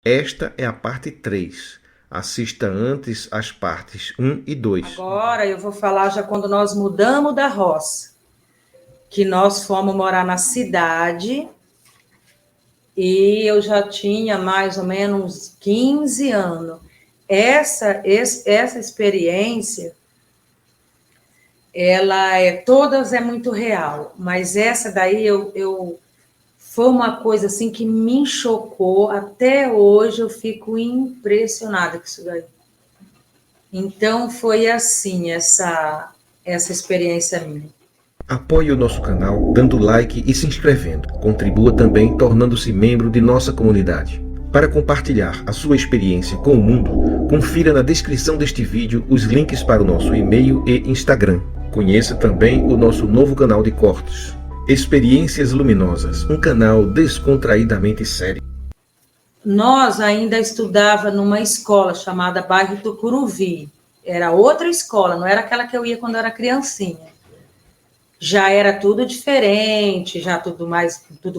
Esta é a parte 3. Assista antes as partes 1 e 2. Agora eu vou falar já quando nós mudamos da roça, que nós fomos morar na cidade e eu já tinha mais ou menos uns 15 anos. Essa experiência, todas é muito real, mas essa daí foi uma coisa assim que me chocou. Até hoje eu fico impressionada com isso daí. Então foi assim essa experiência minha. Apoie o nosso canal dando like e se inscrevendo. Contribua também tornando-se membro de nossa comunidade. Para compartilhar a sua experiência com o mundo, confira na descrição deste vídeo os links para o nosso e-mail e Instagram. Conheça também o nosso novo canal de cortes. Experiências Luminosas, um canal descontraídamente sério. Nós ainda estudava numa escola chamada Bairro Tucuruvi. Era outra escola, não era aquela que eu ia quando eu era criancinha. Já era tudo diferente, já tudo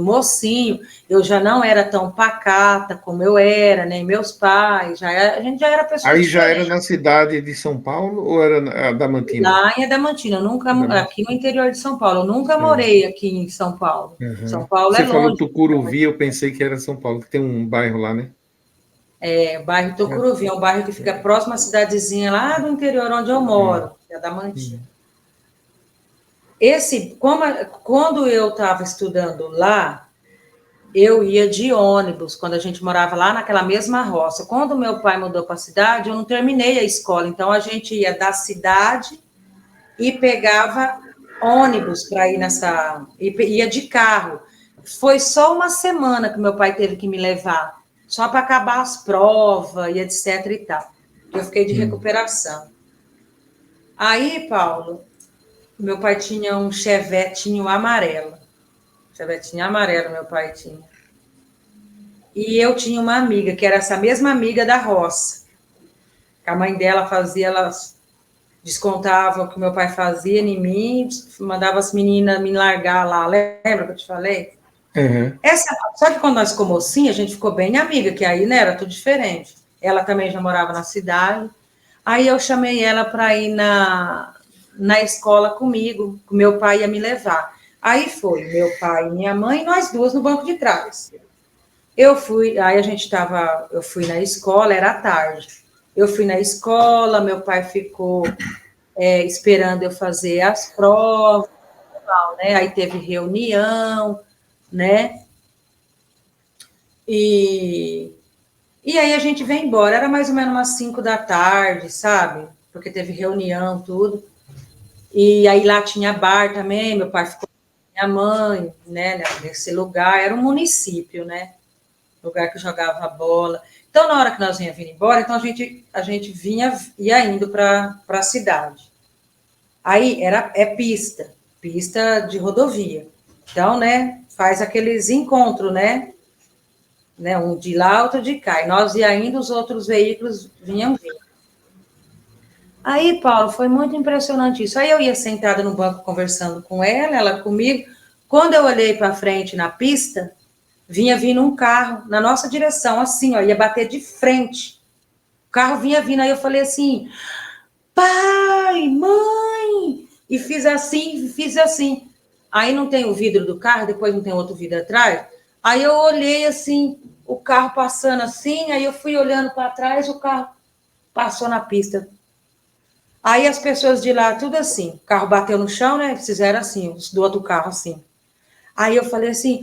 mocinho. Eu já não era tão pacata como eu era, nem meus pais. A gente já era pessoa Aí já era diferente. na cidade de São Paulo ou era na Adamantina? Lá em Adamantina, eu nunca, aqui no interior de São Paulo, eu nunca Certo. morei aqui em São Paulo. Uhum. São Paulo é Você falou longe. Tucuruvi, eu pensei que era São Paulo, que tem um bairro lá, né? O bairro Tucuruvi é um bairro que fica próximo à cidadezinha lá do interior onde eu moro, que é Adamantina. Quando eu estava estudando lá, eu ia de ônibus, quando a gente morava lá naquela mesma roça. Quando meu pai mudou para a cidade, eu não terminei a escola, então a gente ia da cidade e pegava ônibus para ir ia de carro. Foi só uma semana que meu pai teve que me levar, só para acabar as provas e etc e tal. Eu fiquei de recuperação. Aí, Paulo, meu pai tinha um chevetinho amarelo. Chevetinho amarelo, meu pai tinha. E eu tinha uma amiga, que era essa mesma amiga da roça. A mãe dela fazia, ela descontava o que meu pai fazia em mim, mandava as meninas me largar lá. Lembra que eu te falei? Uhum. Só que quando nós ficamos mocinha, a gente ficou bem amiga, que aí, né, era tudo diferente. Ela também já morava na cidade. Aí eu chamei ela para ir na escola comigo, que meu pai ia me levar. Aí foi meu pai e minha mãe, nós duas no banco de trás. Eu fui na escola, era à tarde. Eu fui na escola, meu pai ficou esperando eu fazer as provas, né? Aí teve reunião, né? E aí a gente veio embora, era mais ou menos umas 5 da tarde, sabe? Porque teve reunião, tudo. E aí lá tinha bar também, meu pai ficou com minha mãe, né? Nesse lugar, era um município, né? Lugar que jogava bola. Então, na hora que nós vinha vindo embora, então a gente ia indo para a cidade. Aí é pista de rodovia. Então, né, faz aqueles encontros, né? Um de lá, outro de cá. E nós ia indo, os outros veículos vinham vindo. Aí, Paulo, foi muito impressionante isso. Aí eu ia sentada no banco conversando com ela comigo. Quando eu olhei para frente na pista, vinha vindo um carro na nossa direção, assim, ó, ia bater de frente. O carro vinha vindo, aí eu falei assim, pai, mãe, e fiz assim. Aí não tem o vidro do carro, depois não tem outro vidro atrás. Aí eu olhei assim, o carro passando assim, aí eu fui olhando para trás, o carro passou na pista. Aí as pessoas de lá, tudo assim, o carro bateu no chão, né? Fizeram assim, os do outro carro assim. Aí eu falei assim,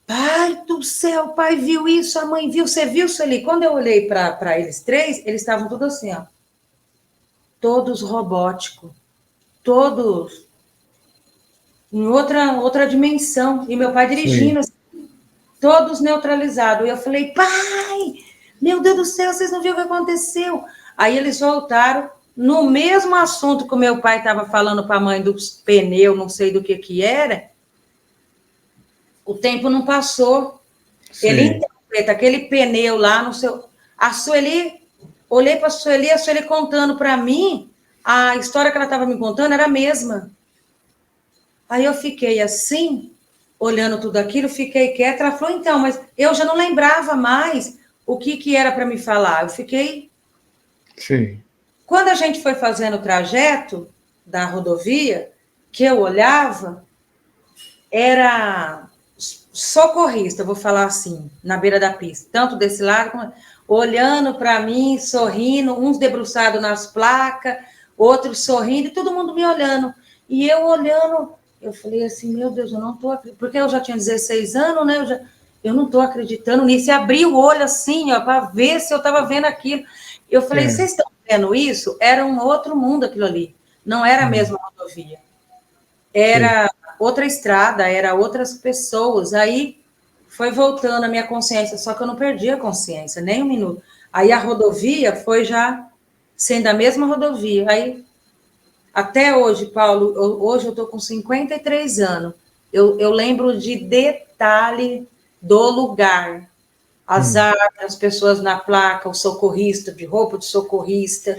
pai do céu, o pai viu isso, a mãe viu, você viu isso ali? Quando eu olhei para eles três, eles estavam todos assim, ó. Todos robóticos, todos em outra dimensão. E meu pai dirigindo, assim, todos neutralizados. E eu falei, pai, meu Deus do céu, vocês não viram o que aconteceu? Aí eles voltaram no mesmo assunto que o meu pai estava falando para a mãe dos pneus, não sei do que era. O tempo não passou. Sim. Ele interpreta aquele pneu lá no seu. A Sueli, olhei para a Sueli contando para mim, a história que ela estava me contando era a mesma. Aí eu fiquei assim, olhando tudo aquilo, fiquei quieta. Ela falou, então, mas eu já não lembrava mais o que era para me falar. Eu fiquei... Sim. Quando a gente foi fazendo o trajeto da rodovia, que eu olhava, era socorrista, vou falar assim, na beira da pista, tanto desse lado, como... olhando para mim, sorrindo, uns debruçados nas placas, outros sorrindo, e todo mundo me olhando. E eu olhando, eu falei assim, meu Deus, eu não estou acreditando, porque eu já tinha 16 anos, né? Eu não estou acreditando nisso. E abri o olho assim, ó, para ver se eu estava vendo aquilo. Eu falei, vocês estão vendo isso? Era um outro mundo aquilo ali. Não era a mesma rodovia. Era outra estrada, era outras pessoas. Aí foi voltando a minha consciência, só que eu não perdi a consciência, nem um minuto. Aí a rodovia foi já sendo a mesma rodovia. Aí, até hoje, Paulo, hoje eu estou com 53 anos. Eu lembro de detalhe do lugar. As árvores, as pessoas na placa, o socorrista, de roupa de socorrista,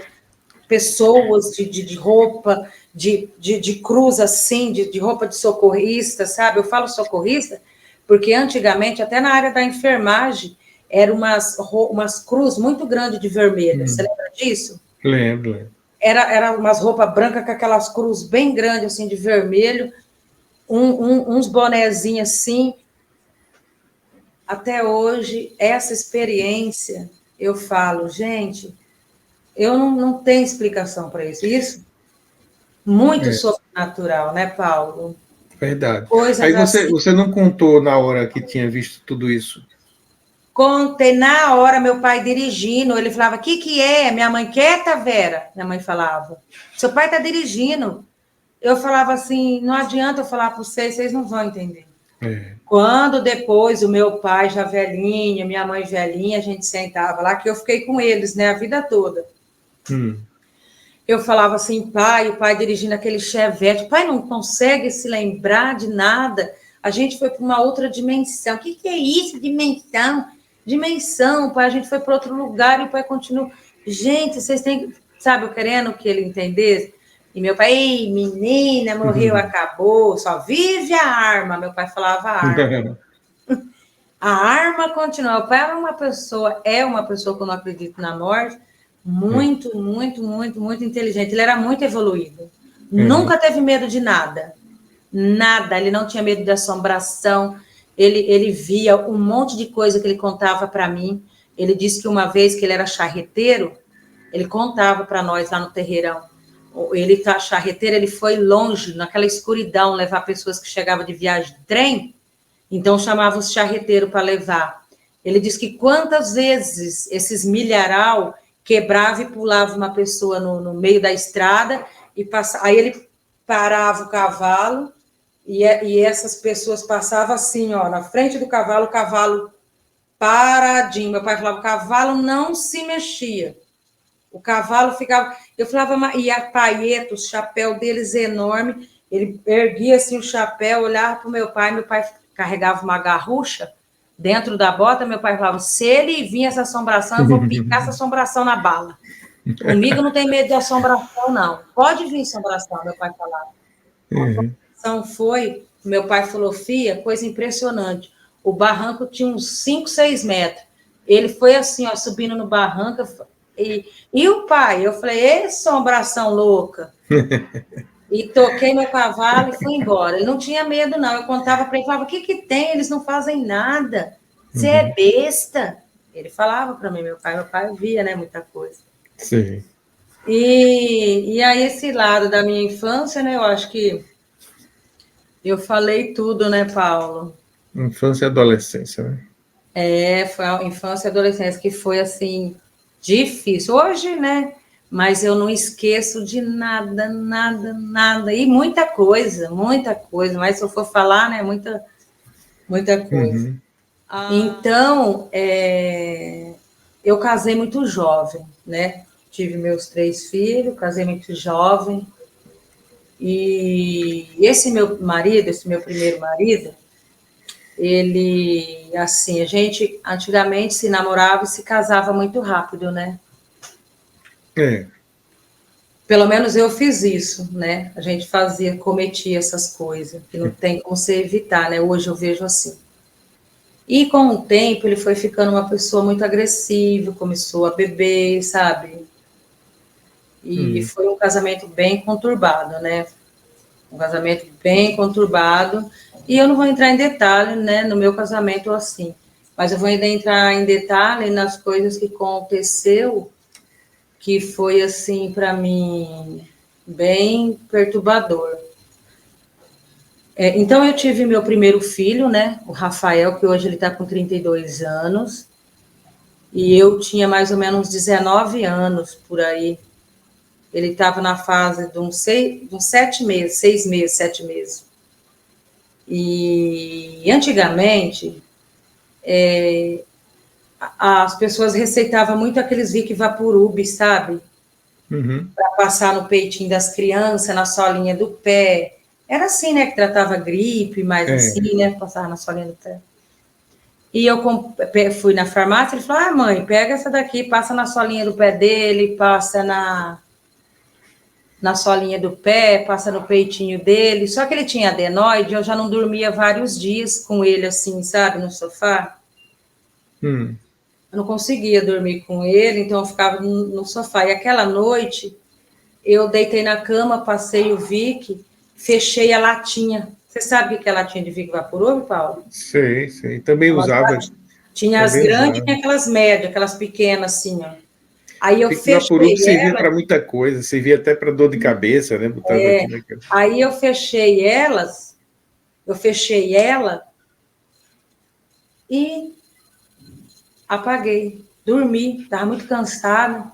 pessoas de roupa, de cruz assim, de roupa de socorrista, sabe? Eu falo socorrista porque antigamente, até na área da enfermagem, eram umas cruz muito grandes de vermelho. Você lembra disso? Lembro. Era umas roupas brancas com aquelas cruz bem grandes, assim, de vermelho, uns bonezinhos assim. Até hoje, essa experiência, eu falo, gente, eu não tenho explicação para isso. Isso muito sobrenatural, né, Paulo? Verdade. Coisas Aí assim. você não contou na hora que tinha visto tudo isso? Contei na hora, meu pai dirigindo, ele falava, o que é? Minha mãe, quieta, Vera? Minha mãe falava, seu pai está dirigindo. Eu falava assim, não adianta eu falar para vocês não vão entender. Quando depois o meu pai já velhinho, minha mãe velhinha, a gente sentava lá, que eu fiquei com eles, né, a vida toda. Eu falava assim, pai, o pai dirigindo aquele Chevette, pai não consegue se lembrar de nada, a gente foi para uma outra dimensão. O que é isso, dimensão? Dimensão, pai, a gente foi para outro lugar e o pai continua. Gente, vocês têm, sabe, eu querendo que ele entendesse. E meu pai, ei, menina, morreu, acabou, só vive a arma. Meu pai falava a arma. A arma continua. O pai é uma pessoa que eu não acredito na morte, muito, muito, muito, muito inteligente. Ele era muito evoluído. Nunca teve medo de nada. Nada. Ele não tinha medo de assombração. Ele via um monte de coisa que ele contava para mim. Ele disse que uma vez que ele era charreteiro, ele contava para nós lá no terreirão. Ele tá charreteiro, ele foi longe, naquela escuridão, levar pessoas que chegavam de viagem de trem. Então chamava os charreteiros para levar. Ele disse que quantas vezes esses milharal quebrava e pulava uma pessoa no meio da estrada e passava. Aí ele parava o cavalo e essas pessoas passavam assim, ó, na frente do cavalo, o cavalo paradinho. Meu pai falava, o cavalo não se mexia. O cavalo ficava... Eu falava, e a paeta, o chapéu deles enorme, ele erguia assim o chapéu, olhava para o meu pai carregava uma garrucha dentro da bota, meu pai falava, se ele vir essa assombração, eu vou picar essa assombração na bala. Comigo não tem medo de assombração, não. Pode vir assombração, meu pai falava. A assombração foi, meu pai falou, Fia, coisa impressionante. O barranco tinha uns 5, 6 metros. Ele foi assim, ó, subindo no barranco, e o pai? Eu falei, assombração louca. E toquei meu cavalo e fui embora. Ele não tinha medo, não. Eu contava para ele, falava, o que tem? Eles não fazem nada. Você é besta. Ele falava para mim, meu pai via, né, muita coisa. Sim. E aí esse lado da minha infância, né, eu acho que eu falei tudo, né, Paulo? Infância e adolescência, né? Foi a infância e adolescência que foi, assim, difícil. Hoje, né, mas eu não esqueço de nada, nada, nada. E muita coisa, mas se eu for falar, né, muita coisa. Então, eu casei muito jovem, né? Tive meus 3 filhos, casei muito jovem. E esse meu primeiro marido, ele, assim, a gente antigamente se namorava e se casava muito rápido, né? Pelo menos eu fiz isso, né? A gente cometia essas coisas, que não tem como você evitar, né? Hoje eu vejo assim. E com o tempo ele foi ficando uma pessoa muito agressiva, começou a beber, sabe? E foi um casamento bem conturbado, né? Um casamento bem conturbado. E eu não vou entrar em detalhe, né, no meu casamento assim. Mas eu vou ainda entrar em detalhe nas coisas que aconteceu, que foi, assim, para mim, bem perturbador. Então, eu tive meu primeiro filho, né, o Rafael, que hoje ele está com 32 anos. E eu tinha mais ou menos 19 anos, por aí. Ele estava na fase de uns 7 meses, 6 meses, 7 meses. E antigamente, as pessoas receitavam muito aqueles Vic Vaporub, sabe? Para passar no peitinho das crianças, na solinha do pé. Era assim, né? Que tratava gripe, mas assim, né? Passava na solinha do pé. E eu fui na farmácia, ele falou, mãe, pega essa daqui, passa na solinha do pé dele, passa na solinha do pé, passa no peitinho dele. Só que ele tinha adenoide, eu já não dormia vários dias com ele assim, sabe, no sofá. Eu não conseguia dormir com ele, então eu ficava no sofá. E aquela noite, eu deitei na cama, passei o Vic, fechei a latinha. Você sabe o que é latinha de Vic Vaporub, Paulo? Sei, sei. Também usava. Tinha as grandes e aquelas médias, aquelas pequenas, assim, ó. Aí eu Vaporub fechei servia ela. para muita coisa, servia até para dor de cabeça, né? Botava aqui naquela. Aí eu fechei ela e apaguei. Dormi, estava muito cansada.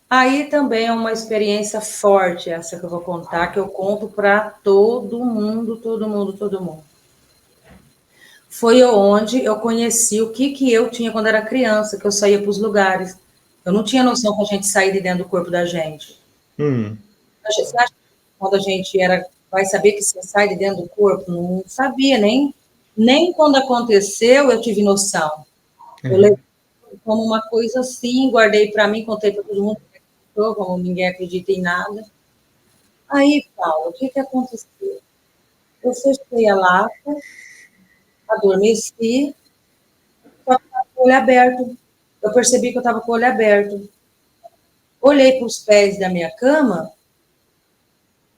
Aí também é uma experiência forte essa que eu vou contar, que eu conto para todo mundo, todo mundo, todo mundo. Foi onde eu conheci o que eu tinha quando era criança, que eu saía para os lugares. Eu não tinha noção que a gente saía de dentro do corpo da gente. Você acha que quando a gente vai saber que você sai de dentro do corpo? Não sabia, nem quando aconteceu eu tive noção. Eu levei como uma coisa assim, guardei para mim, contei para todo mundo, como ninguém acredita em nada. Aí, Paulo, o que aconteceu? Eu fechei a lata, adormeci, só que estava com o olho aberto. Eu percebi que eu estava com o olho aberto. Olhei para os pés da minha cama,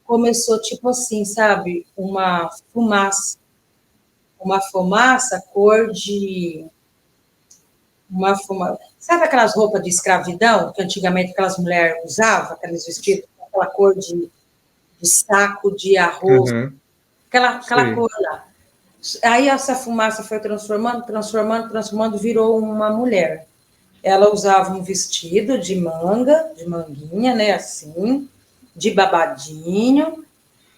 começou tipo assim, sabe? Uma fumaça cor de... Sabe aquelas roupas de escravidão que antigamente aquelas mulheres usavam, aqueles vestidos com aquela cor de saco de arroz, aquela cor lá. Aí essa fumaça foi transformando, virou uma mulher. Ela usava um vestido de manguinha, né, assim, de babadinho,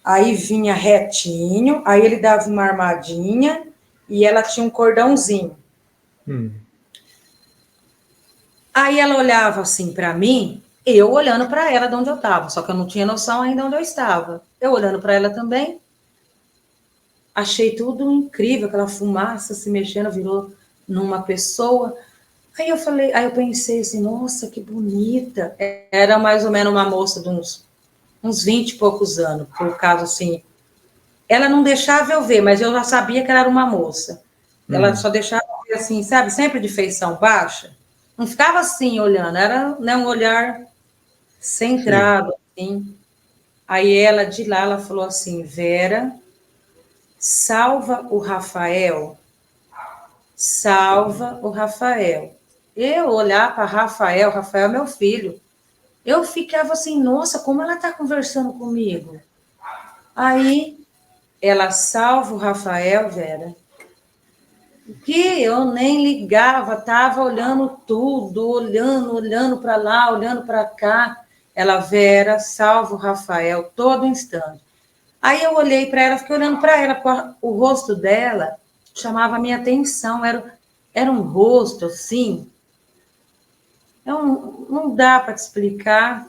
aí vinha retinho, aí ele dava uma armadinha e ela tinha um cordãozinho. Aí ela olhava assim para mim, eu olhando para ela de onde eu estava, só que eu não tinha noção ainda onde eu estava. Eu olhando para ela também, achei tudo incrível, aquela fumaça se mexendo, virou numa pessoa. Aí eu pensei assim, nossa, que bonita. Era mais ou menos uma moça de uns 20 e poucos anos, por causa assim. Ela não deixava eu ver, mas eu já sabia que ela era uma moça. Ela só deixava eu ver assim, sabe, sempre de feição baixa. Não ficava assim olhando, era, né, um olhar centrado, assim. Aí ela, de lá, ela falou assim, Vera, salva o Rafael. Salva o Rafael. Eu olhar para Rafael é meu filho. Eu ficava assim, nossa, como ela está conversando comigo. Aí ela salva o Rafael, Vera, que eu nem ligava, estava olhando tudo, olhando para lá, olhando para cá. Ela, Vera, salva o Rafael todo instante. Aí eu olhei para ela, fiquei olhando para ela, o rosto dela chamava a minha atenção, era um rosto assim, não dá para te explicar,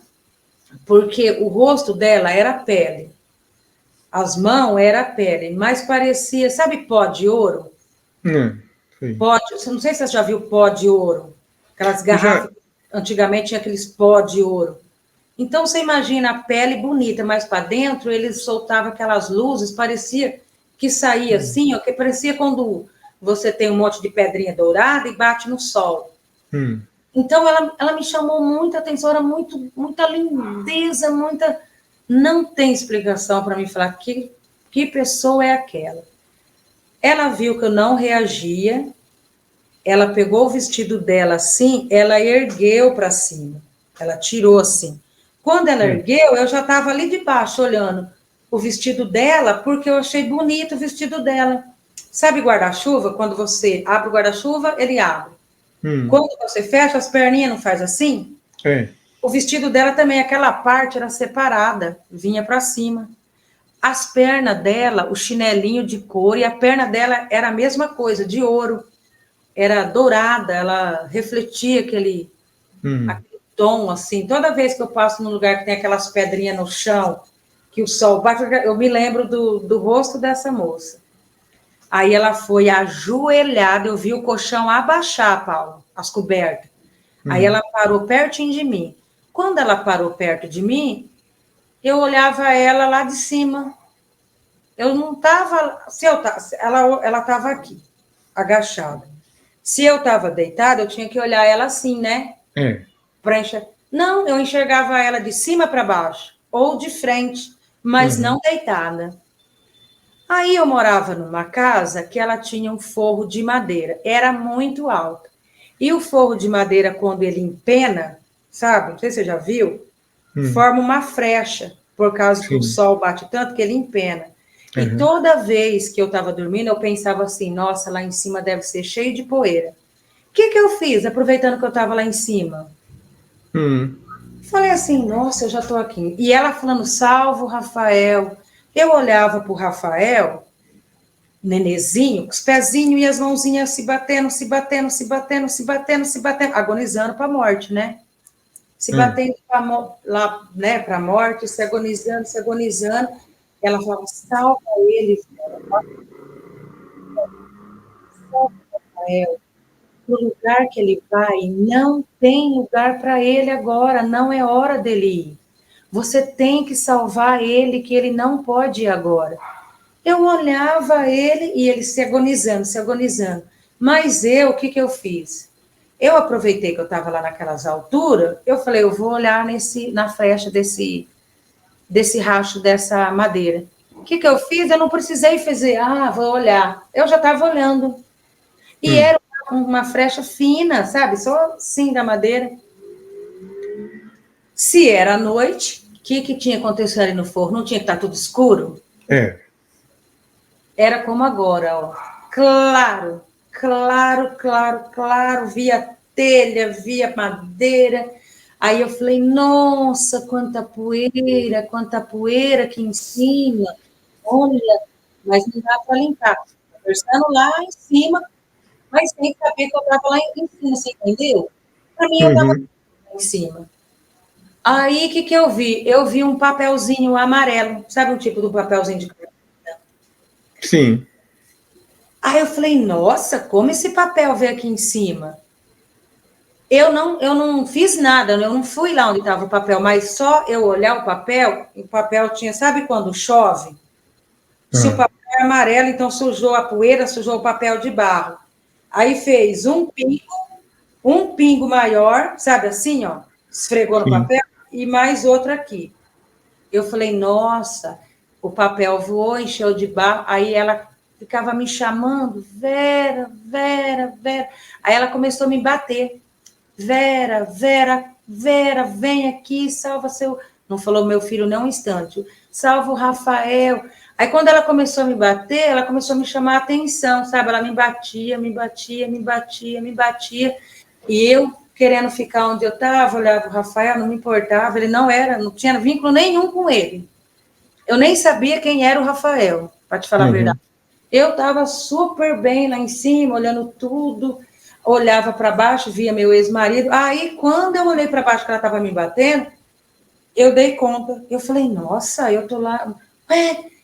porque o rosto dela era pele, as mãos era pele, mas parecia, sabe pó de ouro? Pó não sei se você já viu pó de ouro, aquelas garrafas, antigamente tinha aqueles pó de ouro. Então, você imagina a pele bonita, mas para dentro ele soltava aquelas luzes, parecia que saía assim, ó, que parecia quando você tem um monte de pedrinha dourada e bate no sol. Então, ela me chamou muita atenção, era muita lindeza, muita... Não tem explicação para mim falar que pessoa é aquela. Ela viu que eu não reagia, ela pegou o vestido dela assim, ela ergueu para cima, ela tirou assim. Quando ela ergueu, eu já estava ali de baixo, olhando o vestido dela, porque eu achei bonito o vestido dela. Sabe guarda-chuva? Quando você abre o guarda-chuva, ele abre. Quando você fecha, as perninhas não faz assim? O vestido dela também, aquela parte era separada, vinha para cima. As pernas dela, o chinelinho de couro, e a perna dela era a mesma coisa, de ouro. Era dourada, ela refletia aquele tom, assim. Toda vez que eu passo num lugar que tem aquelas pedrinhas no chão, que o sol bate, eu me lembro do rosto dessa moça. Aí ela foi ajoelhada, eu vi o colchão abaixar, Paulo, as cobertas. Aí ela parou pertinho de mim. Quando ela parou perto de mim, eu olhava ela lá de cima. Eu não estava... Ela estava aqui, agachada. Se eu estava deitada, eu tinha que olhar ela assim, né? Para enxergar. Não, eu enxergava ela de cima para baixo, ou de frente, mas não deitada. Aí eu morava numa casa que ela tinha um forro de madeira, era muito alto. E o forro de madeira, quando ele empena, sabe? Não sei se você já viu, forma uma frecha, por causa que o sol bate tanto que ele empena. E toda vez que eu estava dormindo, eu pensava assim, nossa, lá em cima deve ser cheio de poeira. O que eu fiz, aproveitando que eu estava lá em cima? Falei assim, nossa, eu já estou aqui. E ela falando, salve o Rafael. Eu olhava para o Rafael, nenezinho, com os pezinhos e as mãozinhas se batendo, se batendo, se batendo, se batendo, se batendo, agonizando para a morte, né? Se batendo lá, né, para a morte, se agonizando, se agonizando. Ela falava, salva ele, salva Rafael. No lugar que ele vai, não tem lugar para ele agora, não é hora dele ir. Você tem que salvar ele, que ele não pode ir agora. Eu olhava ele e ele se agonizando, se agonizando. Mas o que eu fiz? Eu aproveitei que eu estava lá naquelas alturas, eu falei, eu vou olhar na frecha desse racho, dessa madeira. O que eu fiz? Eu não precisei fazer, vou olhar. Eu já estava olhando. E era uma frecha fina, sabe? Só assim da madeira. Se era noite, o que tinha acontecido ali no forno? Não tinha que estar tudo escuro? Era como agora, ó. Claro, claro, claro, claro. Via telha, via madeira. Aí eu falei, nossa, quanta poeira aqui em cima. Olha, mas não dá para limpar. Conversando lá em cima, mas sem saber que eu estava lá em cima, você entendeu? Para mim, eu estava lá em cima. Aí, o que eu vi? Eu vi um papelzinho amarelo. Sabe o tipo do papelzinho de cartão? Sim. Aí eu falei, nossa, como esse papel veio aqui em cima? Eu não fiz nada, eu não fui lá onde estava o papel, mas só eu olhar o papel tinha, sabe quando chove? Se o papel é amarelo, então sujou a poeira, sujou o papel de barro. Aí fez um pingo maior, sabe assim, ó, esfregou no papel, e mais outro aqui. Eu falei, nossa, o papel voou, encheu de barro, aí ela ficava me chamando, Vera, Vera, Vera. Aí ela começou a me bater. Vera, Vera, Vera, vem aqui, salva seu... Não falou meu filho nem um instante. Salva o Rafael. Aí quando ela começou a me bater, ela começou a me chamar a atenção, sabe? Ela me batia, me batia, me batia, me batia. E eu, querendo ficar onde eu estava, olhava o Rafael, não me importava, ele não tinha vínculo nenhum com ele. Eu nem sabia quem era o Rafael, para te falar a verdade. Eu estava super bem lá em cima, olhando tudo, olhava para baixo, via meu ex-marido. Aí, quando eu olhei para baixo que ela estava me batendo, eu dei conta. Eu falei, nossa, eu tô lá.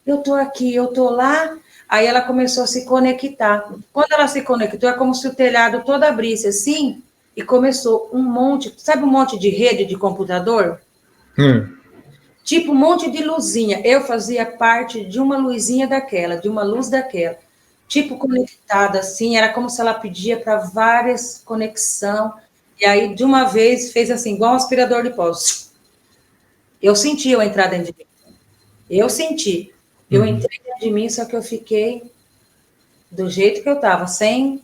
Eu tô aqui, eu tô lá. Aí ela começou a se conectar. Quando ela se conectou, é como se o telhado todo abrisse assim, e começou um monte, sabe um monte de rede de computador? Hum. Tipo um monte de luzinha. Eu fazia parte de uma luzinha daquela, de uma luz daquela. Tipo conectada assim, era como se ela pedia para várias conexão. E aí, de uma vez, fez assim, igual um aspirador de pó. Eu senti eu entrar dentro de mim. Eu senti. Eu entrei dentro de mim, só que eu fiquei do jeito que eu estava, ai,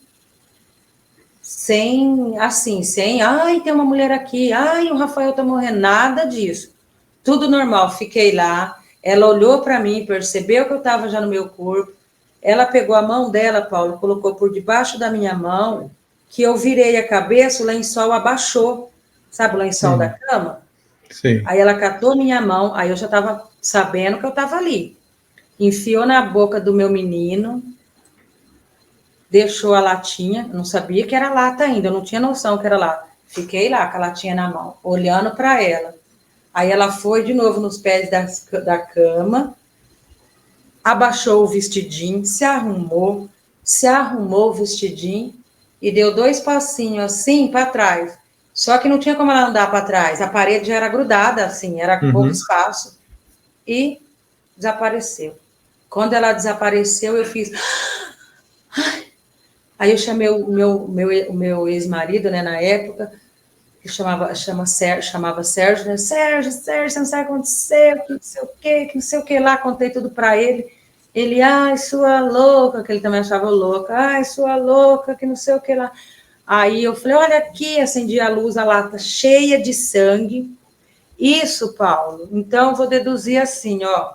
tem uma mulher aqui, ai, o Rafael tá morrendo, nada disso. Tudo normal, fiquei lá. Ela olhou para mim, percebeu que eu estava já no meu corpo. Ela pegou a mão dela, Paulo, colocou por debaixo da minha mão, que eu virei a cabeça, o lençol abaixou. Sabe o lençol da cama? Sim. Aí ela catou minha mão, aí eu já estava sabendo que eu estava ali. Enfiou na boca do meu menino, deixou a latinha, não sabia que era lata ainda, eu não tinha noção que era lata. Fiquei lá com a latinha na mão, olhando para ela. Aí ela foi de novo nos pés da cama, abaixou o vestidinho, se arrumou o vestidinho e deu 2 passinhos assim para trás. Só que não tinha como ela andar para trás, a parede já era grudada, assim, era pouco espaço. E desapareceu. Quando ela desapareceu, eu fiz. Aí eu chamei o meu ex-marido, né, na época, que chamava Sérgio, né? Sérgio, você não sabe o que aconteceu, que não sei o que lá, contei tudo para ele. Ele, ai, sua louca, que ele também achava louca, ai, sua louca, que não sei o que lá. Aí eu falei, olha aqui, acendi a luz, a lata cheia de sangue. Isso, Paulo, então eu vou deduzir assim, ó.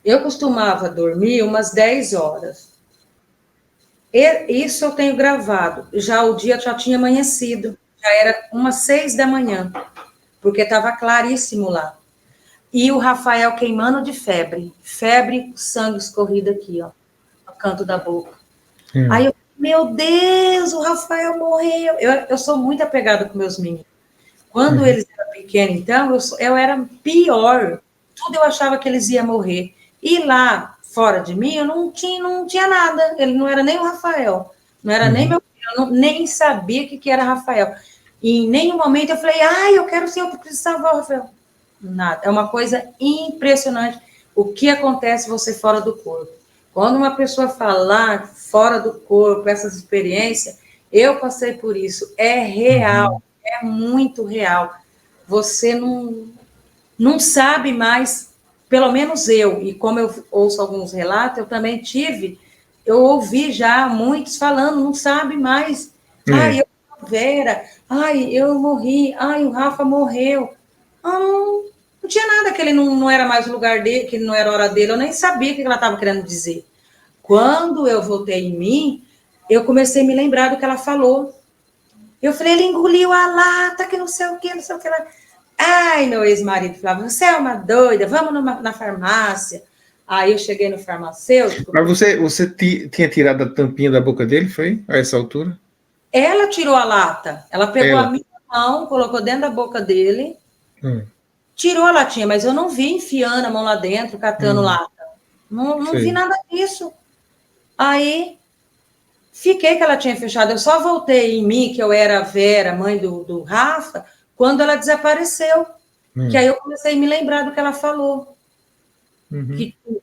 Eu costumava dormir umas 10 horas. Isso eu tenho gravado. Já o dia já tinha amanhecido. Já era umas 6 da manhã. Porque estava claríssimo lá. E o Rafael queimando de febre. Febre, sangue escorrido aqui, ó. No canto da boca. Aí eu, meu Deus, o Rafael morreu. Eu sou muito apegada com meus meninos. Quando eles eram pequenos, então, eu era pior. Tudo eu achava que eles iam morrer. E lá, fora de mim, eu não tinha nada. Ele não era nem o Rafael. Não era nem meu filho. Eu nem sabia o que era Rafael. E em nenhum momento eu falei, ai, eu quero sim, eu preciso salvar o Rafael. Nada. É uma coisa impressionante o que acontece você fora do corpo. Quando uma pessoa falar fora do corpo, essas experiências, eu passei por isso. É real. É muito real. Você não sabe mais, pelo menos eu, e como eu ouço alguns relatos, eu também eu ouvi já muitos falando, não sabe mais. Ai, eu Vera, ai, eu morri, ai, o Rafa morreu. Não tinha nada que ele não era mais o lugar dele, que não era a hora dele, eu nem sabia o que ela estava querendo dizer. Quando eu voltei em mim, eu comecei a me lembrar do que ela falou. Eu falei, ele engoliu a lata, que não sei o que, não sei o que lá. Ai, meu ex-marido falava, você é uma doida, vamos na farmácia. Aí eu cheguei no farmacêutico. Mas você tinha tirado a tampinha da boca dele, foi? A essa altura? Ela tirou a lata. Ela pegou a minha mão, colocou dentro da boca dele, tirou a latinha, mas eu não vi enfiando a mão lá dentro, catando lata. Não vi nada disso. Aí fiquei que ela tinha fechado. Eu só voltei em mim, que eu era a Vera, mãe do Rafa, quando ela desapareceu. Que aí eu comecei a me lembrar do que ela falou.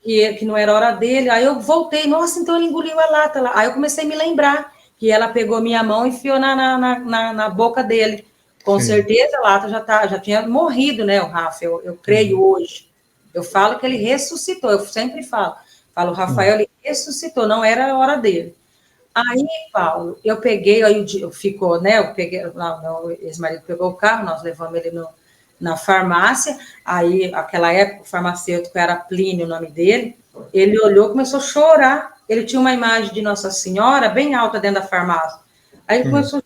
Que não era hora dele. Aí eu voltei, nossa, então ele engoliu a lata lá. Aí eu comecei a me lembrar que ela pegou minha mão e enfiou na boca dele. Com certeza a lata já tinha morrido, né, o Rafa? Eu creio hoje. Eu falo que ele ressuscitou, eu sempre falo. O Rafael, ele ressuscitou, não era a hora dele. Aí, Paulo, eu peguei, aí ficou, né? Meu ex-marido pegou o carro, nós levamos ele na farmácia. Aí, naquela época, o farmacêutico era Plínio, o nome dele. Ele olhou, começou a chorar. Ele tinha uma imagem de Nossa Senhora bem alta dentro da farmácia. Aí ele começou a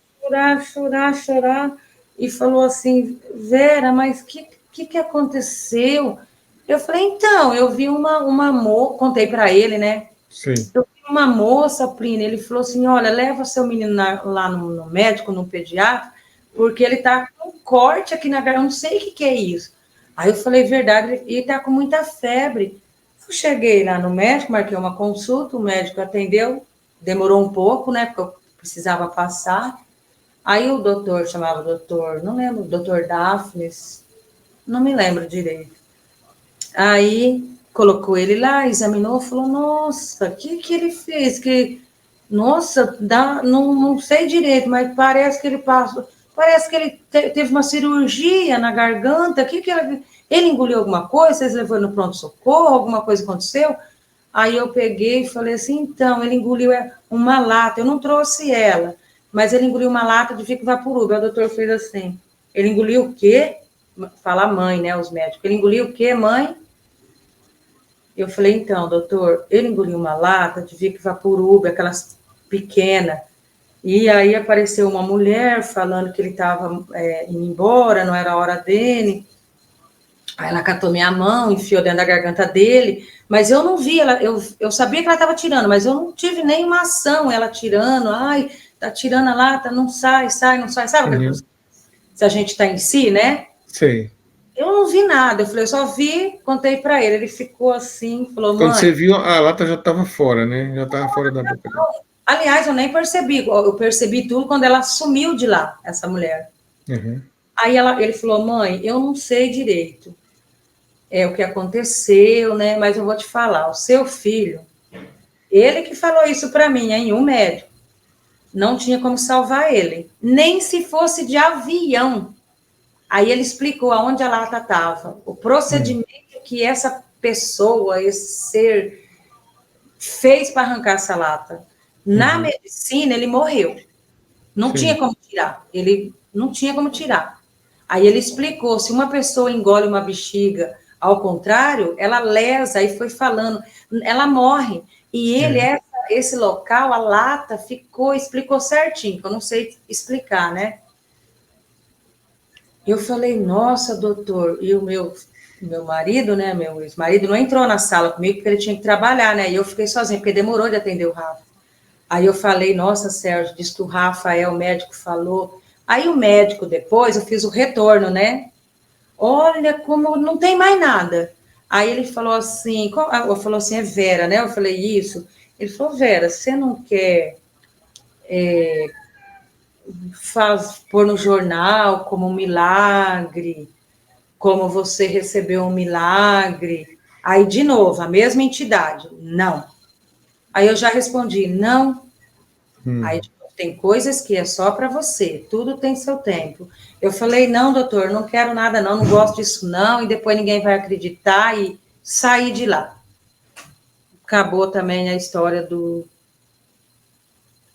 chorar. E falou assim: Vera, mas o que aconteceu? Eu falei: então, eu vi uma moça, contei para ele, né? Sim. Eu vi uma moça, Plínio, ele falou assim: olha, leva seu menino lá no médico, no pediatra, porque ele tá com um corte aqui na garganta, eu não sei o que é isso. Aí eu falei: verdade, ele tá com muita febre. Eu cheguei lá no médico, marquei uma consulta, o médico atendeu, demorou um pouco, né, porque eu precisava passar. Aí o doutor, chamava doutor, não lembro, doutor Daphnis, Não me lembro direito. Aí colocou ele lá, examinou, falou, nossa, o que ele fez? Nossa, não sei direito, mas parece que ele passou, parece que ele teve uma cirurgia na garganta, ele engoliu alguma coisa, vocês levou no pronto-socorro, alguma coisa aconteceu? Aí eu peguei e falei assim, então, ele engoliu uma lata, eu não trouxe ela, mas ele engoliu uma lata de Vic Vaporub. Aí o doutor fez assim, ele engoliu o quê? Fala a mãe, né, os médicos, ele engoliu o quê, mãe? Eu falei, então, doutor, ele engoliu uma lata de Vic Vaporub, aquelas pequenas, e aí apareceu uma mulher falando que ele estava indo embora, não era a hora dele. Aí ela catou minha mão, enfiou dentro da garganta dele, mas eu não vi, eu sabia que ela estava tirando, mas eu não tive nenhuma ação, ela tirando, ai, tá tirando a lata, não sai, não sai, sabe? Se a gente está em si, né? Sei. Eu não vi nada, eu falei, eu só vi, contei para ele ficou assim, falou, Quando você mãe... viu, a lata já estava fora, né? Já estava fora da boca dele. Aliás, eu nem percebi, eu percebi tudo quando ela sumiu de lá, essa mulher. Uhum. Aí ele falou, mãe, eu não sei direito o que aconteceu, né? Mas eu vou te falar, o seu filho, ele que falou isso para mim, hein? Um médico, não tinha como salvar ele, nem se fosse de avião. Aí ele explicou aonde a lata estava, o procedimento que essa pessoa, esse ser, fez para arrancar essa lata. Na medicina, ele morreu. Não tinha como tirar. Ele não tinha como tirar. Aí ele explicou, se uma pessoa engole uma bexiga, ao contrário, ela lesa, aí foi falando, ela morre. E ele, esse local, a lata, explicou certinho, que eu não sei explicar, né? Eu falei, nossa, doutor, e o meu marido, né, meu ex-marido, não entrou na sala comigo, porque ele tinha que trabalhar, né? E eu fiquei sozinha, porque demorou de atender o Rafa. Aí eu falei, nossa, Sérgio, disse que o Rafael, o médico, falou. Aí o médico, depois, eu fiz o retorno, né? Olha, como não tem mais nada. Aí ele falou assim, é Vera, né? Eu falei, isso. Ele falou, Vera, você não quer pôr no jornal como um milagre, como você recebeu um milagre? Aí, de novo, a mesma entidade, não. Aí eu já respondi, não. Aí tem coisas que é só para você, tudo tem seu tempo. Eu falei, não, doutor, não quero nada, não gosto disso, não, e depois ninguém vai acreditar, e saí de lá. Acabou também a história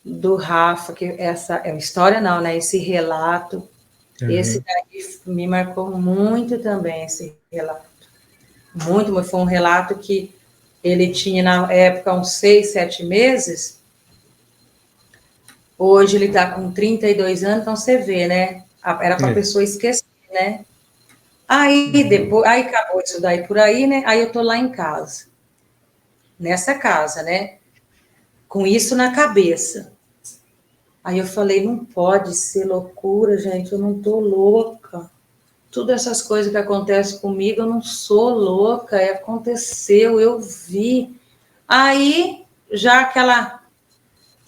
do Rafa, que essa é uma história, não, né? Esse relato, esse daí me marcou muito também, esse relato. Muito, mas foi um relato que ele tinha, na época, uns 6, 7 meses. Hoje ele está com 32 anos, então você vê, né? Era para a pessoa esquecer, né? Aí depois, aí acabou isso daí por aí, né? Aí eu tô lá em casa, nessa casa, né? Com isso na cabeça. Aí eu falei, não pode ser loucura, gente, eu não tô louca. Tudo essas coisas que acontecem comigo, eu não sou louca, aconteceu, eu vi. Aí, já aquela,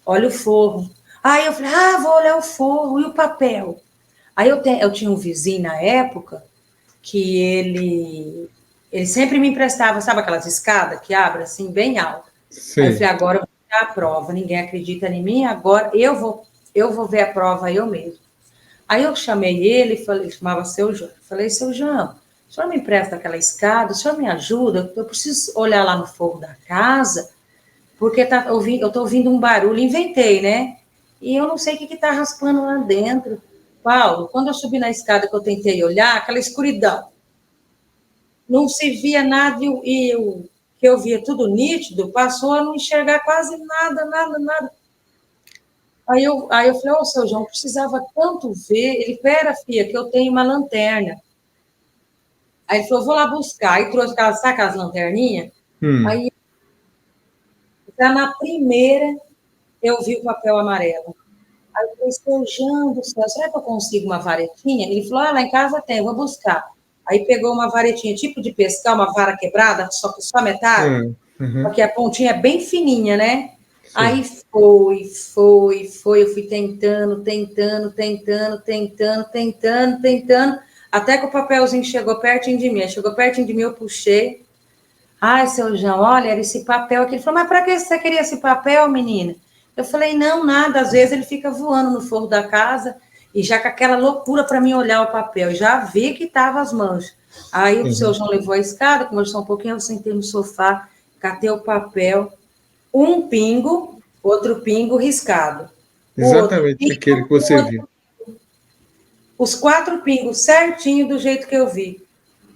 olha o forro. Aí eu falei, vou olhar o forro e o papel. Aí eu tinha um vizinho na época que ele sempre me emprestava, sabe aquelas escadas que abrem assim, bem alto. Aí eu falei, agora eu vou dar a prova, ninguém acredita em mim, agora eu vou ver a prova eu mesmo. Aí eu chamei ele, chamava Seu João, falei, Seu João, o senhor me empresta aquela escada, o senhor me ajuda, eu preciso olhar lá no forro da casa, porque eu estou ouvindo um barulho, inventei, né? E eu não sei o que está raspando lá dentro. Paulo, quando eu subi na escada que eu tentei olhar, aquela escuridão, não se via nada e o que eu via tudo nítido, passou a não enxergar quase nada, nada, nada. Aí eu falei, Seu João, precisava tanto ver. Ele, pera, filha, que eu tenho uma lanterna. Aí ele falou, vou lá buscar. Aí trouxe aquelas lanterninhas. Aí, já na primeira, eu vi o papel amarelo. Aí eu falei, Seu João do céu, será que eu consigo uma varetinha? Ele falou, lá em casa tem, eu vou buscar. Aí pegou uma varetinha, tipo de pescar, uma vara quebrada, só que só metade. Porque a pontinha é bem fininha, né? Sim. Aí foi. Eu fui tentando. Até que o papelzinho chegou pertinho de mim. Chegou pertinho de mim, eu puxei. Ai, seu João, olha, era esse papel aqui. Ele falou, mas para que você queria esse papel, menina? Eu falei, não, nada. Às vezes ele fica voando no forro da casa e já com aquela loucura para mim olhar o papel. E já vi que tava as manchas. Aí o seu João levou a escada, conversou um pouquinho, eu sentei no sofá, catei o papel, um pingo, outro pingo riscado. Exatamente Pingo, aquele que você viu. os 4 pingos certinho do jeito que eu vi.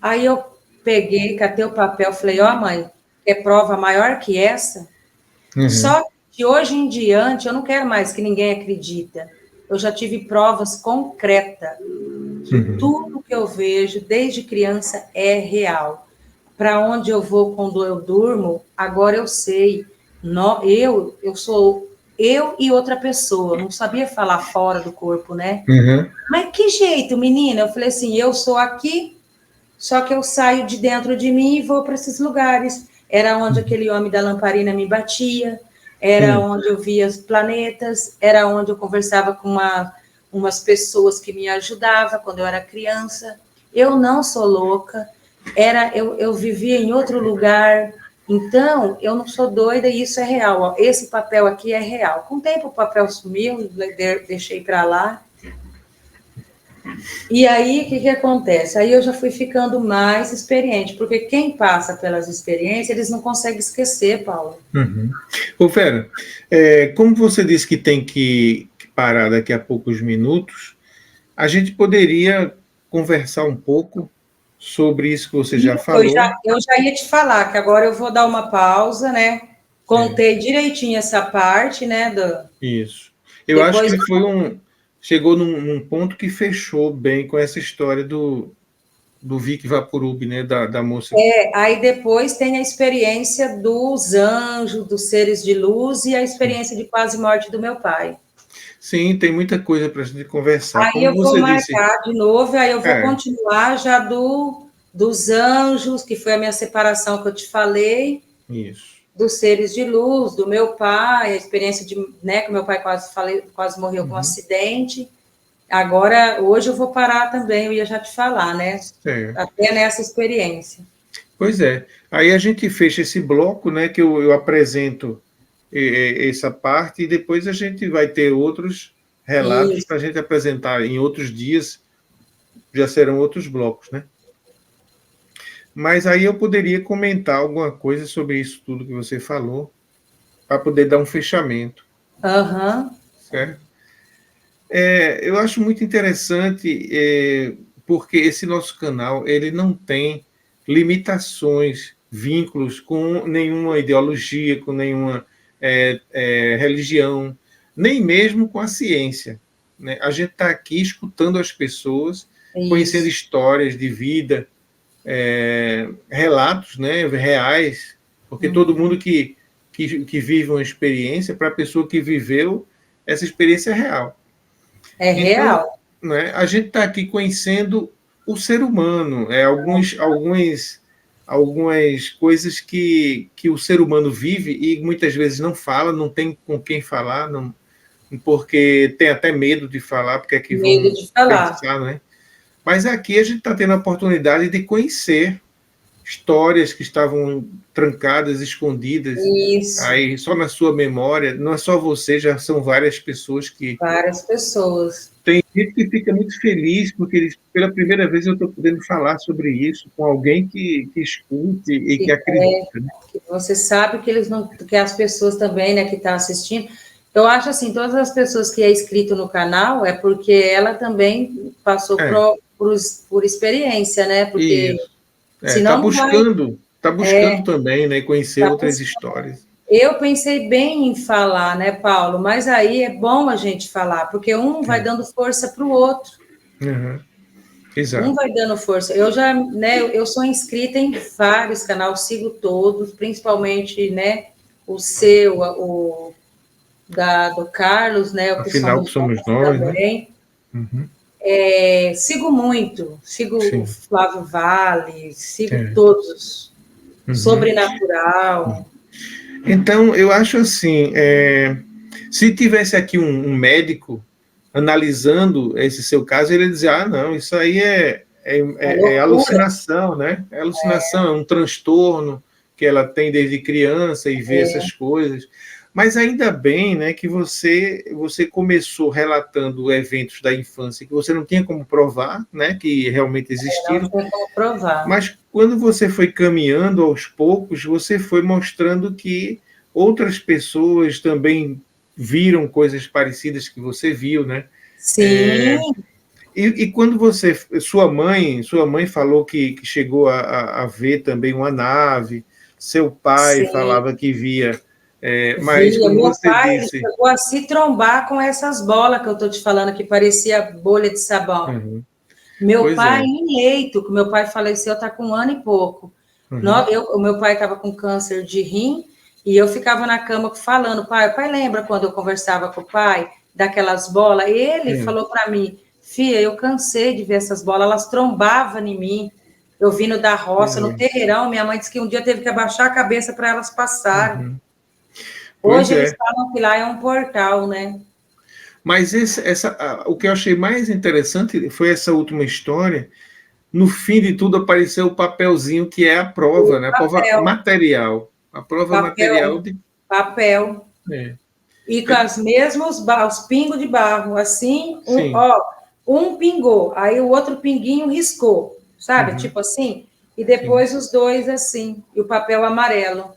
Aí eu peguei, catei o papel, falei, ó, mãe, quer prova maior que essa? Só que de hoje em diante eu não quero mais que ninguém acredita. Eu já tive provas concretas que tudo que eu vejo desde criança é real. Para onde eu vou quando eu durmo, agora eu sei. Eu sou eu e outra pessoa. Não sabia falar fora do corpo, né? Mas que jeito, menina? Eu falei assim, eu sou aqui, só que eu saio de dentro de mim e vou para esses lugares. Era onde aquele homem da lamparina me batia, era onde eu via os planetas, era onde eu conversava com umas pessoas que me ajudavam quando eu era criança. Eu não sou louca, eu vivia em outro lugar, então eu não sou doida e isso é real. Ó, esse papel aqui é real. Com o tempo o papel sumiu, deixei para lá. E aí, o que acontece? Aí eu já fui ficando mais experiente, porque quem passa pelas experiências, eles não conseguem esquecer, Paulo. Ô, Vera, como você disse que tem que parar daqui a poucos minutos, a gente poderia conversar um pouco sobre isso que você já falou. Eu já ia te falar, que agora eu vou dar uma pausa, né? Contei direitinho essa parte, né? Isso. Eu acho que chegou num ponto que fechou bem com essa história do Vic Vaporub, né, da moça. Aí depois tem a experiência dos anjos, dos seres de luz e a experiência de quase morte do meu pai. Sim, tem muita coisa para a gente conversar. Aí como eu você vou marcar disse, de novo, aí eu vou continuar já dos anjos, que foi a minha separação que eu te falei. Isso. Dos seres de luz, do meu pai, a experiência de, né, que meu pai quase morreu com um acidente. Agora, hoje eu vou parar também, eu ia já te falar, né? Até nessa experiência. Pois é. Aí a gente fecha esse bloco, né, que eu apresento essa parte e depois a gente vai ter outros relatos para a gente apresentar em outros dias, já serão outros blocos, né? Mas aí eu poderia comentar alguma coisa sobre isso tudo que você falou, para poder dar um fechamento. Certo? Eu acho muito interessante, porque esse nosso canal ele não tem limitações, vínculos com nenhuma ideologia, com nenhuma religião, nem mesmo com a ciência. Né? A gente está aqui escutando as pessoas, conhecendo histórias de vida, relatos, né, reais, porque todo mundo que vive uma experiência, para a pessoa que viveu, essa experiência é real. Real. Né, a gente está aqui conhecendo o ser humano, algumas coisas que o ser humano vive e muitas vezes não fala, não tem com quem falar, porque tem até medo de falar, porque é que vão pensar, né? Mas aqui a gente está tendo a oportunidade de conhecer histórias que estavam trancadas, escondidas, aí só na sua memória. Não é só você, já são várias pessoas que... Várias pessoas. Tem gente que fica muito feliz, porque pela primeira vez eu estou podendo falar sobre isso com alguém que escute e que acredita. Né? Você sabe que as pessoas também, né, que estão assistindo... Eu acho assim, todas as pessoas que é inscrito no canal é porque ela também passou por experiência, né? Porque está buscando também, né? Conhecer outras histórias. Eu pensei bem em falar, né, Paulo? Mas aí é bom a gente falar, porque um vai dando força para o outro. Exato. Um vai dando força. Eu sou inscrita em vários canais, sigo todos, principalmente, né, o seu, do Carlos, né? Afinal, que somos nós, também. Né? Sigo muito, o Flávio Vale, sigo todos, Sobrenatural. Então, eu acho assim, se tivesse aqui um médico analisando esse seu caso, ele ia dizer, não, isso aí é é alucinação, né? É alucinação, é um transtorno que ela tem desde criança e vê essas coisas. Mas ainda bem, né, que você começou relatando eventos da infância que você não tinha como provar, né, que realmente existiram. Não tinha como provar. Mas quando você foi caminhando aos poucos, você foi mostrando que outras pessoas também viram coisas parecidas que você viu, né? Sim. E quando sua mãe falou que chegou a ver também uma nave, seu pai Sim. falava que via, mas como meu você pai disse... chegou a se trombar com essas bolas que eu estou te falando, que parecia bolha de sabão. Uhum. Meu Pois pai, é. em leito, que meu pai faleceu, está com 1 ano e pouco. Uhum. O meu pai estava com câncer de rim, e eu ficava na cama falando, o pai lembra quando eu conversava com o pai, daquelas bolas? Ele falou para mim, filha, eu cansei de ver essas bolas, elas trombavam em mim, eu vindo da roça, no terreirão, minha mãe disse que um dia teve que abaixar a cabeça para elas passarem. Uhum. Pois Hoje eles falam que lá é um portal, né? Mas o que eu achei mais interessante foi essa última história. No fim de tudo apareceu o papelzinho que é a prova, né? A prova material. A prova material de... Papel. E com os mesmos os pingos de barro, assim, um pingou, aí o outro pinguinho riscou, sabe? Tipo assim, e depois os dois assim, e o papel amarelo.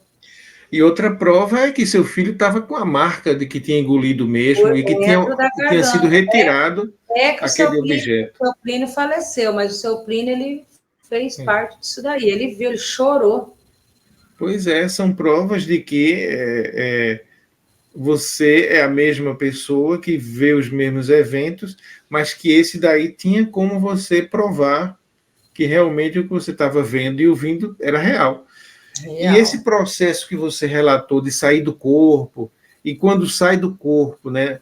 E outra prova é que seu filho estava com a marca de que tinha engolido mesmo e que tinha sido retirado que aquele objeto. O seu Plínio faleceu, mas o seu Plínio, ele fez parte disso daí. Ele viu, ele chorou. Pois é, são provas de que você é a mesma pessoa que vê os mesmos eventos, mas que esse daí tinha como você provar que realmente o que você estava vendo e ouvindo era real. E esse processo que você relatou de sair do corpo, e quando sai do corpo, né,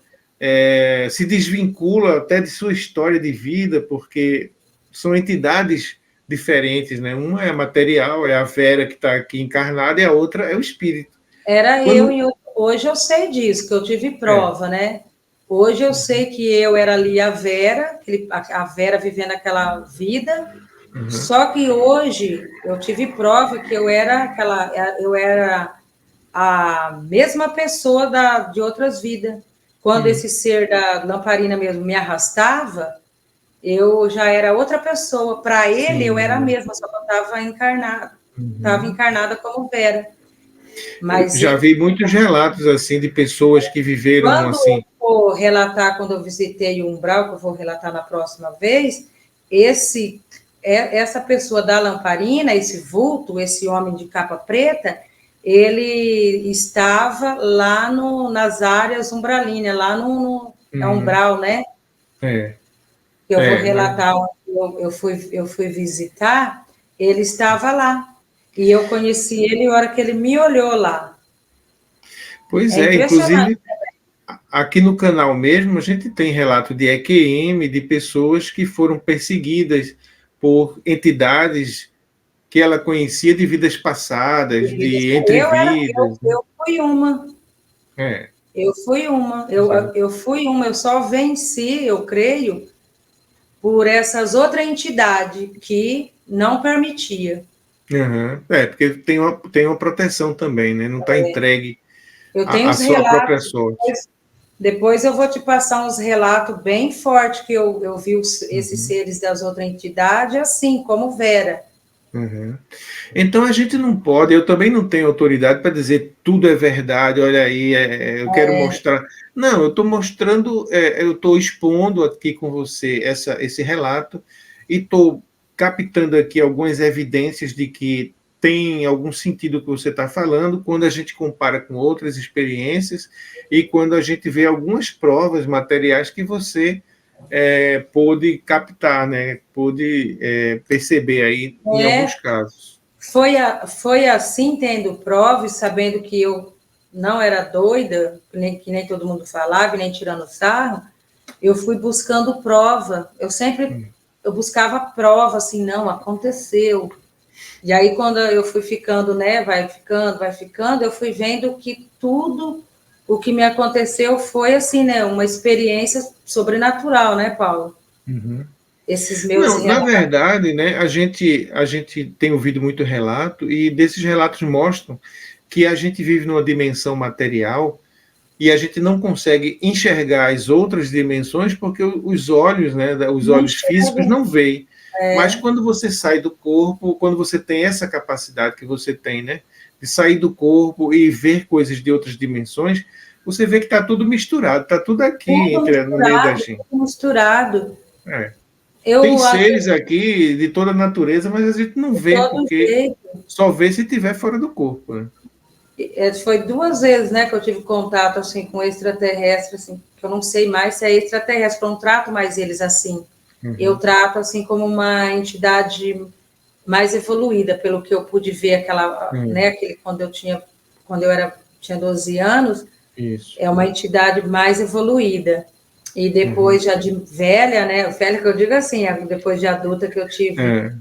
se desvincula até de sua história de vida, porque são entidades diferentes, né? Uma é material, é a Vera que está aqui encarnada, e a outra é o espírito. Hoje eu sei disso, que eu tive prova, né? Hoje eu sei que eu era ali a Vera, a Vera vivendo aquela vida. Só que hoje eu tive prova que eu era a mesma pessoa de outras vidas. Quando esse ser da lamparina mesmo me arrastava, eu já era outra pessoa. Para ele, eu era a mesma, só que eu estava encarnada. Estava encarnada como Vera. Mas já vi muitos relatos assim de pessoas que viveram assim. Eu vou relatar quando eu visitei o umbral, que eu vou relatar na próxima vez, essa pessoa da lamparina, esse vulto, esse homem de capa preta, ele estava lá nas áreas umbralinas, lá no umbral, né? Eu vou relatar, eu fui visitar, ele estava lá. E eu conheci ele na hora que ele me olhou lá. Pois inclusive, aqui no canal mesmo, a gente tem relato de EQM, de pessoas que foram perseguidas por entidades que ela conhecia de vidas passadas, de entrevidas. Eu fui uma. Eu fui uma. Eu fui uma. Eu só venci, eu creio, por essas outras entidades que não permitia. Porque tem uma proteção também, né? Não está entregue a sua própria sorte. Depois eu vou te passar uns relatos bem fortes que eu vi esses seres das outras entidades, assim, como Vera. Então a gente não pode, eu também não tenho autoridade para dizer tudo é verdade, olha aí, eu quero mostrar. Não, eu estou mostrando, eu estou expondo aqui com você esse relato e estou captando aqui algumas evidências de que tem algum sentido o que você está falando quando a gente compara com outras experiências e quando a gente vê algumas provas materiais que você pôde captar, né? Pôde perceber aí em alguns casos. Foi assim, tendo prova e sabendo que eu não era doida, que nem todo mundo falava, nem tirando sarro, eu fui buscando prova. Eu buscava prova, assim, não, aconteceu. E aí, quando eu fui ficando, né, vai ficando, eu fui vendo que tudo o que me aconteceu foi, assim, né, uma experiência sobrenatural, né, Paulo? esses meus Não, na relatos. verdade, né, a gente tem ouvido muito relato, e desses relatos mostram que a gente vive numa dimensão material e a gente não consegue enxergar as outras dimensões porque os olhos, né, os Não olhos físicos enxergo. não veem. Mas É, quando você sai do corpo, quando você tem essa capacidade que você tem, né, de sair do corpo e ver coisas de outras dimensões, você vê que está tudo misturado, está tudo aqui no meio da gente. tudo misturado. É. Tem Eu, seres aqui de toda a natureza, mas a gente não de vê todo porque jeito, só vê se estiver fora do corpo, né? foi 2 vezes, né, que eu tive contato, assim, com extraterrestre, assim, que eu não sei mais se é extraterrestre, eu não trato mais eles assim. Eu Uhum. trato, assim, como uma entidade mais evoluída, pelo que eu pude ver né, Hum, quando eu tinha 12 anos, isso. é uma entidade mais evoluída. E Uhum. depois já de velha, né, velha que eu digo assim, depois de adulta que eu tive É.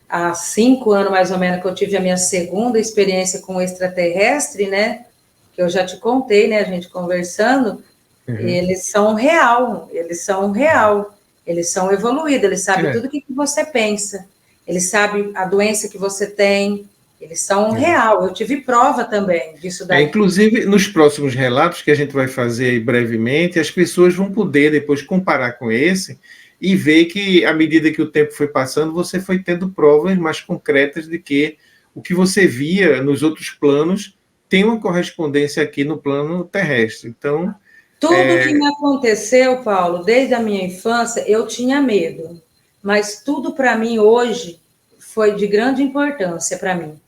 há 5 anos mais ou menos que eu tive a minha segunda experiência com o extraterrestre, né? Que eu já te contei, né? A gente conversando, Uhum. eles são real, eles são evoluídos, eles sabem É, tudo o que você pensa, eles sabem a doença que você tem, eles são é. real. Eu tive prova também disso daí. Inclusive, nos próximos relatos que a gente vai fazer brevemente, as pessoas vão poder depois comparar com esse e ver que, à medida que o tempo foi passando, você foi tendo provas mais concretas de que o que você via nos outros planos tem uma correspondência aqui no plano terrestre. Então, Tudo que me aconteceu, Paulo, desde a minha infância, eu tinha medo, mas tudo para mim hoje foi de grande importância para mim,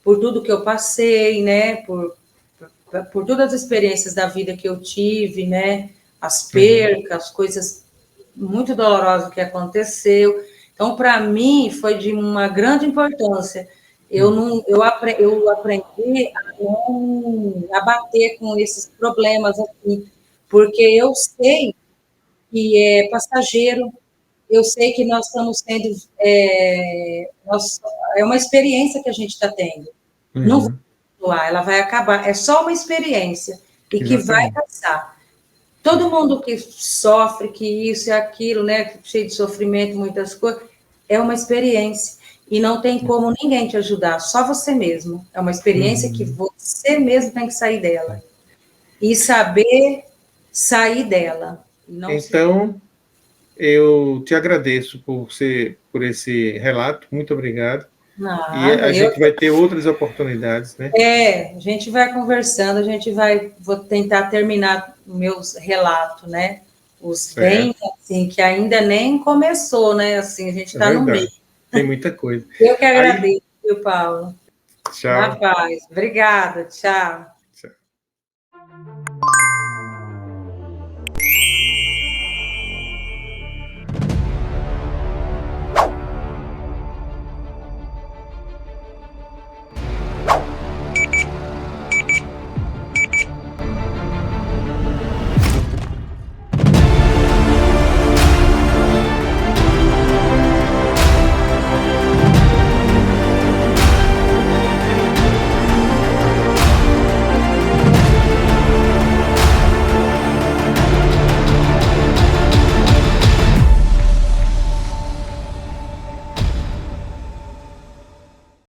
por tudo que eu passei, né, por todas as experiências da vida que eu tive, né, as uhum, percas, coisas muito dolorosas que aconteceu. Então, para mim, foi de uma grande importância. Eu uhum, não, eu aprendi a não abater com esses problemas assim, porque eu sei que é passageiro, eu sei que nós estamos sendo, é uma experiência que a gente está tendo. Não vai uhum, continuar, ela vai acabar. É só uma experiência e que vai exatamente. passar. Todo mundo que sofre, que isso e aquilo, né, cheio de sofrimento, muitas coisas, é uma experiência. E não tem como ninguém te ajudar, só você mesmo. É uma experiência que Uhum. você mesmo tem que sair dela. E saber sair dela. E não se. Então, eu te agradeço por esse relato, muito obrigado. E Nada, a gente vai ter outras oportunidades, né? a gente vai conversando, vou tentar terminar meus relatos, né? Os bem, Certo, assim, que ainda nem começou, né? Assim, a gente é está no meio. verdade. Tem muita coisa. Eu que Aí, agradeço, viu, Paulo? Na tchau. paz. Obrigada, tchau.